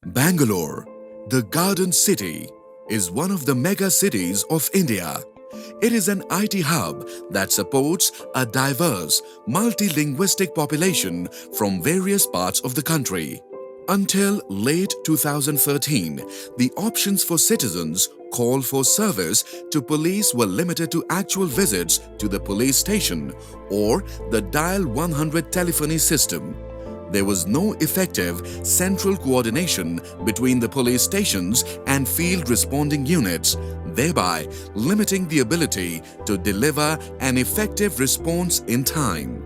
Bangalore, the Garden City, is one of the mega cities of India. It is an IT hub that supports a diverse, multilinguistic population from various parts of the country. Until late 2013, the options for citizens call for service to police were limited to actual visits to the police station or the Dial 100 telephony system. There was no effective central coordination between the police stations and field responding units, thereby limiting the ability to deliver an effective response in time.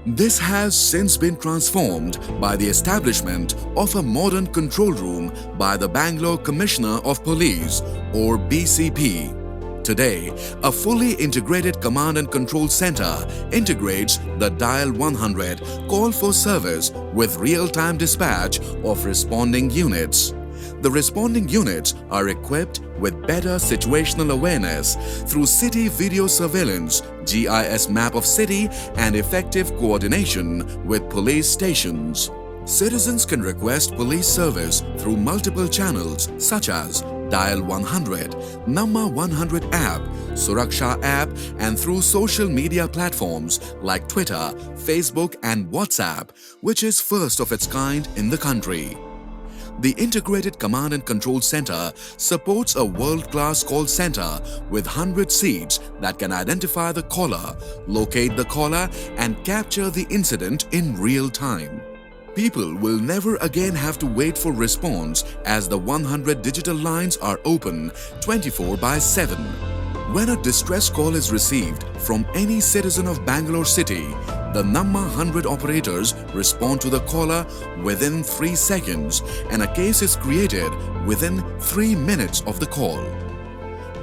This has since been transformed by the establishment of a modern control room by the Bangalore Commissioner of Police or BCP. Today, a fully integrated command and control center integrates the Dial 100 call for service with real-time dispatch of responding units. The responding units are equipped with better situational awareness through city video surveillance, GIS map of city, and effective coordination with police stations. Citizens can request police service through multiple channels such as Dial 100, Namma 100 app, Suraksha app, and through social media platforms like Twitter, Facebook, and WhatsApp, which is first of its kind in the country. The Integrated Command and Control Center supports a world-class call center with 100 seats that can identify the caller, locate the caller, and capture the incident in real time. People will never again have to wait for response as the 100 digital lines are open 24/7. When a distress call is received from any citizen of Bangalore city, the Namma 100 operators respond to the caller within 3 seconds and a case is created within 3 minutes of the call.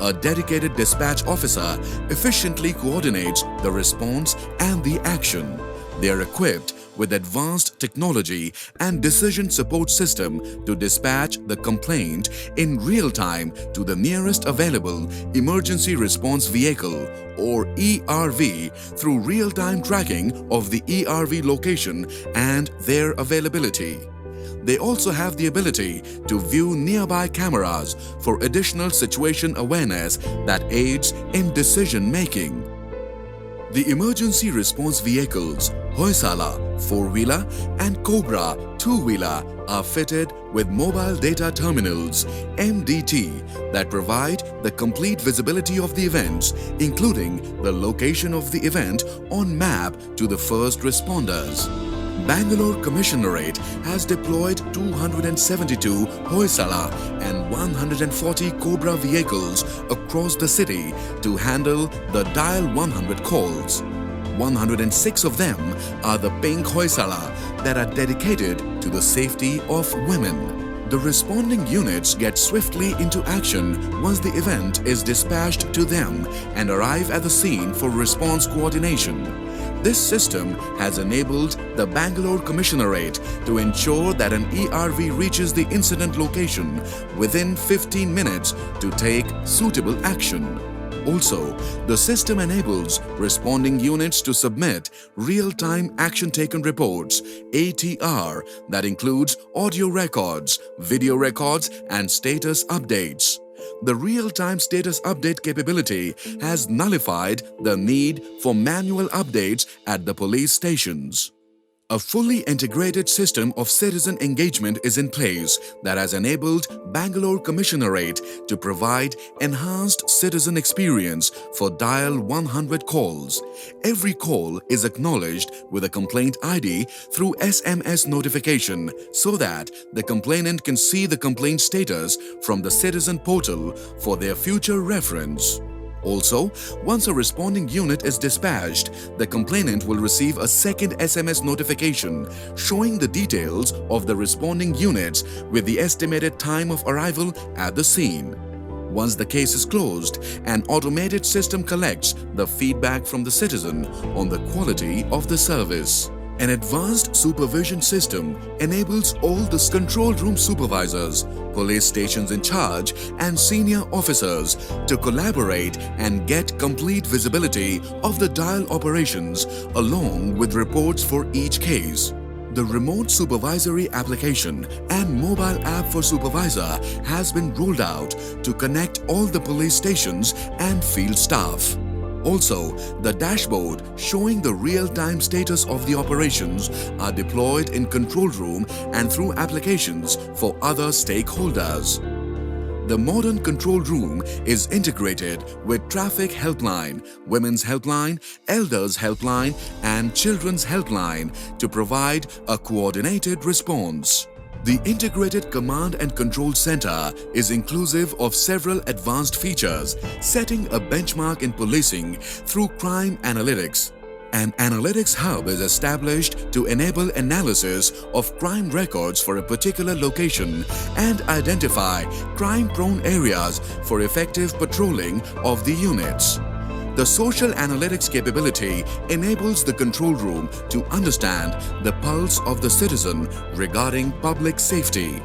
A dedicated dispatch officer efficiently coordinates the response and the action. They are equipped with advanced technology and decision support system to dispatch the complaint in real time to the nearest available emergency response vehicle or ERV through real-time tracking of the ERV location and their availability. They also have the ability to view nearby cameras for additional situation awareness that aids in decision making. The emergency response vehicles Hoysala 4-wheeler and Cobra 2-wheeler are fitted with mobile data terminals MDT that provide the complete visibility of the events, including the location of the event on map to the first responders. Bangalore Commissionerate has deployed 272 Hoysala and 140 Cobra vehicles across the city to handle the Dial 100 calls. 106 of them are the pink Hoysala that are dedicated to the safety of women. The responding units get swiftly into action once the event is dispatched to them and arrive at the scene for response coordination. This system has enabled the Bangalore Commissionerate to ensure that an ERV reaches the incident location within 15 minutes to take suitable action. Also, the system enables responding units to submit real-time action-taken reports ATR that includes audio records, video records, and status updates. The real-time status update capability has nullified the need for manual updates at the police stations. A fully integrated system of citizen engagement is in place that has enabled Bangalore Commissionerate to provide enhanced citizen experience for Dial 100 calls. Every call is acknowledged with a complaint ID through SMS notification so that the complainant can see the complaint status from the citizen portal for their future reference. Also, once a responding unit is dispatched, the complainant will receive a second SMS notification showing the details of the responding units with the estimated time of arrival at the scene. Once the case is closed, an automated system collects the feedback from the citizen on the quality of the service. An advanced supervision system enables all the control room supervisors, police stations in charge, and senior officers to collaborate and get complete visibility of the dial operations along with reports for each case. The remote supervisory application and mobile app for supervisor has been rolled out to connect all the police stations and field staff. Also, the dashboard showing the real-time status of the operations are deployed in control room and through applications for other stakeholders. The modern control room is integrated with traffic helpline, women's helpline, elders helpline and children's helpline to provide a coordinated response. The integrated command and control center is inclusive of several advanced features, setting a benchmark in policing through crime analytics. An analytics hub is established to enable analysis of crime records for a particular location and identify crime-prone areas for effective patrolling of the units. The social analytics capability enables the control room to understand the pulse of the citizen regarding public safety.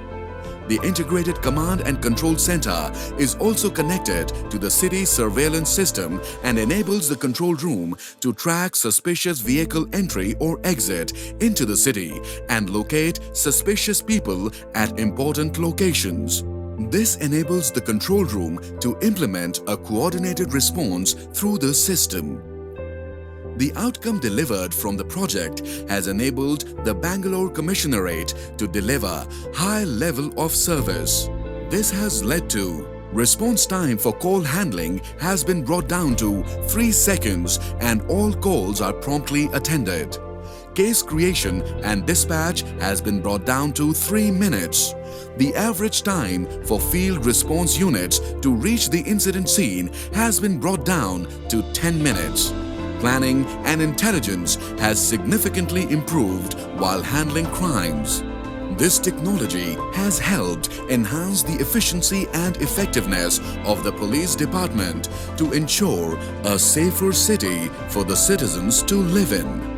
The integrated command and control center is also connected to the city surveillance system and enables the control room to track suspicious vehicle entry or exit into the city and locate suspicious people at important locations. This enables the control room to implement a coordinated response through the system. The outcome delivered from the project has enabled the Bangalore Commissionerate to deliver high level of service. This has led to response time for call handling has been brought down to 3 seconds and all calls are promptly attended. Case creation and dispatch has been brought down to 3 minutes. The average time for field response units to reach the incident scene has been brought down to 10 minutes. Planning and intelligence has significantly improved while handling crimes. This technology has helped enhance the efficiency and effectiveness of the police department to ensure a safer city for the citizens to live in.